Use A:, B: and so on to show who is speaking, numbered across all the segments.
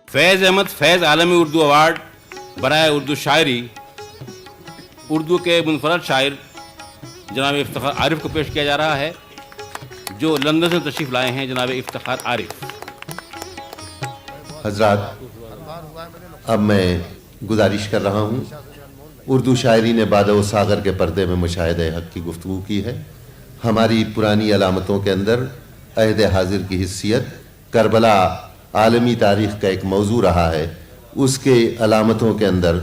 A: فیض احمد فیض عالمی اردو ایوارڈ برائے اردو شاعری اردو کے منفرد شاعر جناب افتخار عارف کو پیش کیا جا رہا ہے، جو لندن سے تشریف لائے ہیں جناب افتخار عارف۔
B: حضرات، اب میں گزارش کر رہا ہوں، اردو شاعری نے بادہ و ساغر کے پردے میں مشاہدہ حق کی گفتگو کی ہے۔ ہماری پرانی علامتوں کے اندر عہد حاضر کی حیثیت کربلا عالمی تاریخ کا ایک موضوع رہا ہے۔ اس کے علامتوں کے اندر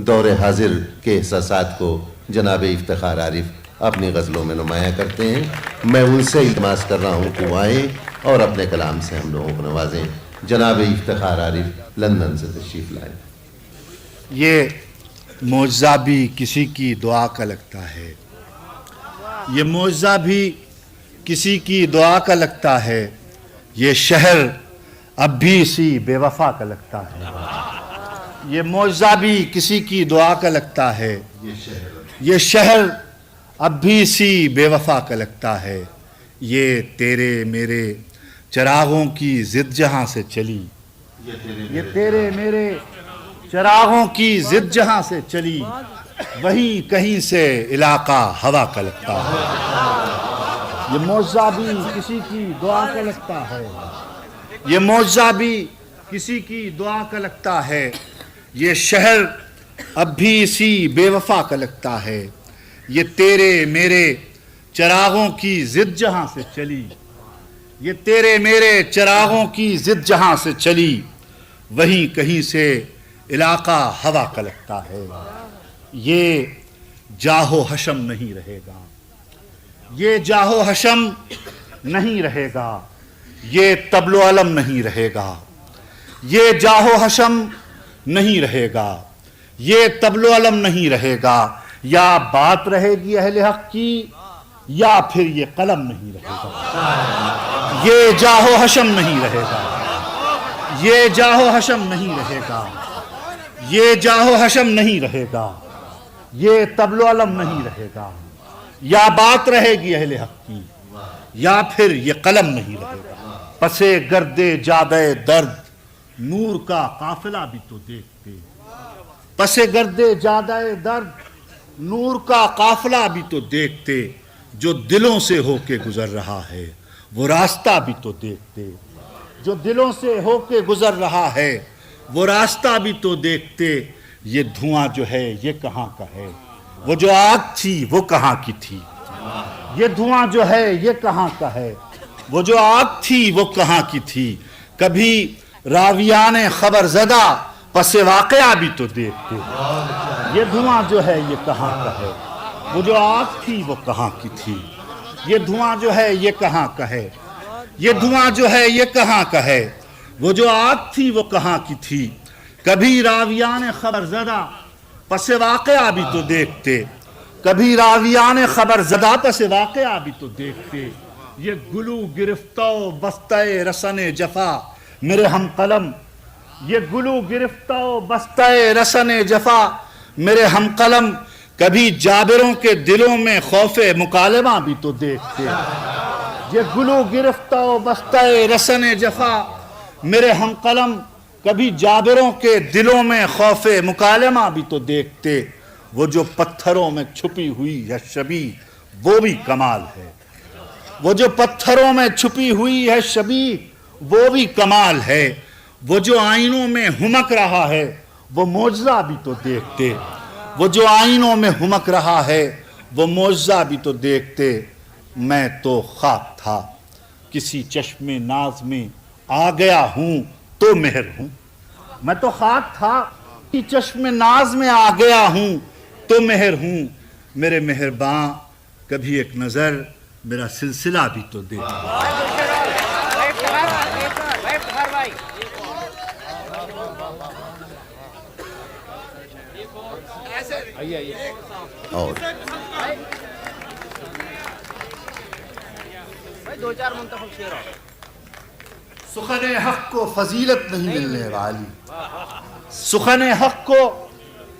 B: دور حاضر کے احساسات کو جناب افتخار عارف اپنی غزلوں میں نمایاں کرتے ہیں۔ میں ان سے التماس کر رہا ہوں کہ وہ آئیں اور اپنے کلام سے ہم لوگوں کو نوازیں۔ جناب افتخار عارف لندن سے تشریف لائیں۔
C: یہ معجزہ بھی کسی کی دعا کا لگتا ہے، یہ معجزہ بھی کسی کی دعا کا لگتا ہے، یہ شہر اب بھی اسی بے وفا کا لگتا ہے۔ یہ معجزہ بھی کسی کی دعا کا لگتا ہے، یہ شہر اب بھی اسی بے وفا کا لگتا ہے۔ یہ تیرے میرے چراغوں کی ضد جہاں سے چلی، یہ تیرے میرے چراغوں کی ضد جہاں سے چلی، وہیں کہیں سے علاقہ ہوا کا لگتا ہے۔ یہ معجزہ بھی کسی کی دعا کا لگتا ہے، یہ معجزہ بھی کسی کی دعا کا لگتا ہے، یہ شہر اب بھی اسی بے وفا کا لگتا ہے۔ یہ تیرے میرے چراغوں کی ضد جہاں سے چلی، یہ تیرے میرے چراغوں کی ضد جہاں سے چلی، وہیں کہیں سے علاقہ ہوا کا لگتا ہے۔ یہ جاہ و حشم نہیں رہے گا، یہ جاہ و حشم نہیں رہے گا، یہ طبل و علم نہیں رہے گا، یہ جاہ و حشم نہیں رہے گا، یہ طبل و علم نہیں رہے گا۔ یا بات رہے گی اہل حق کی، یا پھر یہ قلم نہیں رہے گا۔ یہ جاہ و حشم نہیں رہے گا، یہ جاہ و حشم نہیں رہے گا، یہ جاہ و حشم نہیں رہے گا، یہ طبل و علم نہیں رہے گا۔ یا بات رہے گی اہل حق کی، یا پھر یہ قلم نہیں رہے گا۔ پسے گرد جادہ درد نور کا قافلہ بھی تو دیکھتے، پسے گرد جادہ درد نور کا قافلہ بھی تو دیکھتے، جو دلوں سے ہو کے گزر رہا ہے وہ راستہ بھی تو دیکھتے، جو دلوں سے ہو کے گزر رہا ہے وہ راستہ بھی تو دیکھتے۔ یہ دھواں جو ہے یہ کہاں کا ہے، وہ جو آگ تھی وہ کہاں کی تھی۔ یہ دھواں جو ہے یہ کہاں کا ہے، وہ جو آگ تھی وہ کہاں کی تھی۔ کبھی راویان خبر زدہ پس واقعہ بھی تو دیکھتے۔ یہ دھواں جو ہے یہ کہاں کا ہے، وہ جو آگ تھی وہ کہاں کی تھی۔ یہ دھواں جو ہے یہ کہاں کا ہے، یہ دھواں جو ہے یہ کہاں کا ہے، وہ جو آگ تھی وہ کہاں کی تھی۔ کبھی راویان خبر زدہ پس واقعہ بھی تو دیکھتے، کبھی راویان خبر زدہ پس واقعہ بھی تو دیکھتے۔ یہ گلو گرفتہ و بستہ رسن جفا میرے ہم قلم، یہ گلو گرفتہ و بستہ رسن جفا میرے ہم قلم، کبھی جابروں کے دلوں میں خوف مکالمہ بھی تو دیکھتے۔ یہ گلو گرفتہ و بستہ رسن جفا میرے ہم قلم، کبھی جابروں کے دلوں میں خوف مکالمہ بھی تو دیکھتے۔ وہ جو پتھروں میں چھپی ہوئی ہے شبیہ وہ بھی کمال ہے، وہ جو پتھروں میں چھپی ہوئی ہے شبیہ وہ بھی کمال ہے۔ وہ جو آئینوں میں ہمک رہا ہے وہ معجزہ بھی تو دیکھتے، وہ جو آئینوں میں ہمک رہا ہے وہ معجزہ بھی تو دیکھتے۔ میں تو خاک تھا کسی چشم ناز میں آ گیا ہوں تو مہر ہوں، میں تو خاک تھا کسی چشم ناز میں آ گیا ہوں تو مہر ہوں۔ میرے مہرباں کبھی ایک نظر میرا سلسلہ بھی تو دیکھتے۔
B: اور
C: سخن حق کو فضیلت نہیں ملنے والی، سخن حق کو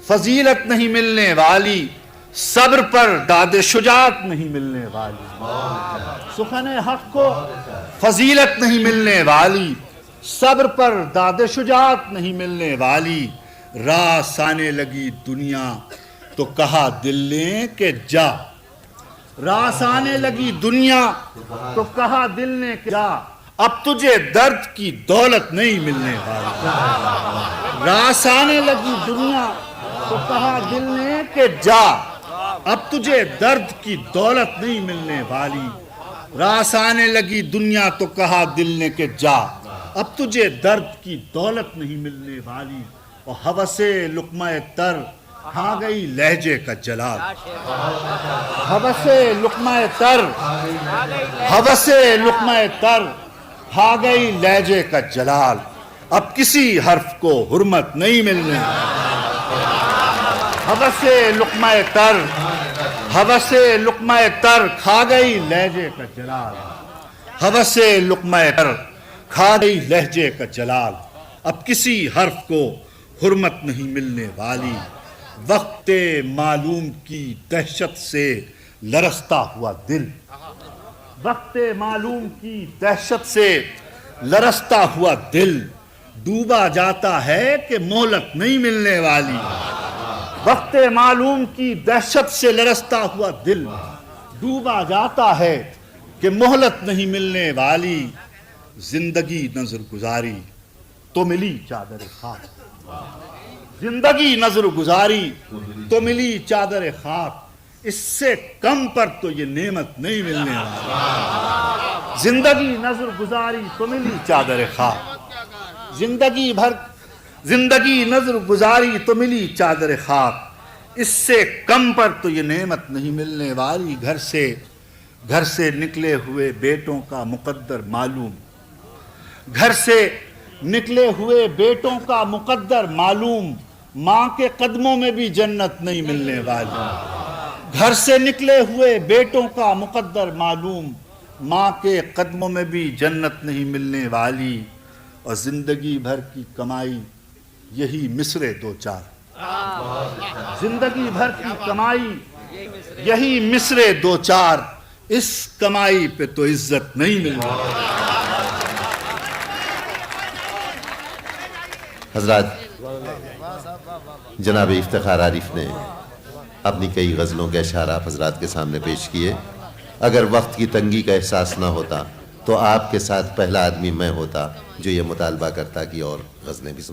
C: فضیلت نہیں ملنے والی، صبر پر داد شجاعت نہیں ملنے والی۔ سخن حق کو فضیلت نہیں ملنے والی، صبر پر داد شجاعت نہیں ملنے والی، راس آنے لگی دنیا تو کہا دل نے کہ جا، راس آنے لگی دنیا تو کہا دل نے کہ جا، اب تجھے درد کی دولت نہیں ملنے والی، راس آنے لگی دنیا تو کہا دل نے کہ جا، اب تجھے درد کی دولت نہیں ملنے والی، راس آنے لگی دنیا تو کہا دل نے کہ جا، اب تجھے درد کی دولت نہیں ملنے والی، اور ہوس لقمہ تر کھا گئی لہجے کا جلال، ہوس لقمہ تر، ہوس لقمہ تر کھا گئی لہجے کا جلال، اب کسی حرف کو حرمت نہیں ملنے، ہوس لقمہ تر، ہوس لقمہ تر کھا گئی لہجے کا جلال، ہوس لقمہ تر کھا گئی لہجے کا جلال، اب کسی حرف کو حرمت نہیں ملنے والی، وقت معلوم کی دہشت سے لرزتا ہوا دل، وقت معلوم کی دہشت سے لرزتا ہوا دل ڈوبا جاتا ہے کہ مہلت نہیں ملنے والی، وقت معلوم کی دہشت سے لرزتا ہوا دل ڈوبا جاتا ہے کہ مہلت نہیں ملنے والی، زندگی نظر گزاری تو ملی چادر خاک، زندگی نظر گزاری تو ملی چادر خاک، اس سے کم پر تو یہ نعمت نہیں ملنے والی، زندگی نظر گزاری تو ملی چادر خاک، زندگی نظر گزاری تو ملی چادر خاک، اس سے کم پر تو یہ نعمت نہیں ملنے والی، گھر سے نکلے ہوئے بیٹوں کا مقدر معلوم، گھر سے نکلے ہوئے بیٹوں کا مقدر معلوم، ماں کے قدموں میں بھی جنت نہیں ملنے والی، گھر سے نکلے ہوئے بیٹوں کا مقدر معلوم، ماں کے قدموں میں بھی جنت نہیں ملنے والی، اور زندگی بھر کی کمائی یہی مصرے دو چار، زندگی بھر کی کمائی یہی مصرے دو چار، اس کمائی پہ تو عزت نہیں ملتی۔
B: حضرات، جناب افتخار عارف نے اپنی کئی غزلوں کے اشعار آپ حضرات کے سامنے پیش کیے، اگر وقت کی تنگی کا احساس نہ ہوتا تو آپ کے ساتھ پہلا آدمی میں ہوتا جو یہ مطالبہ کرتا کہ اور غزلیں بھی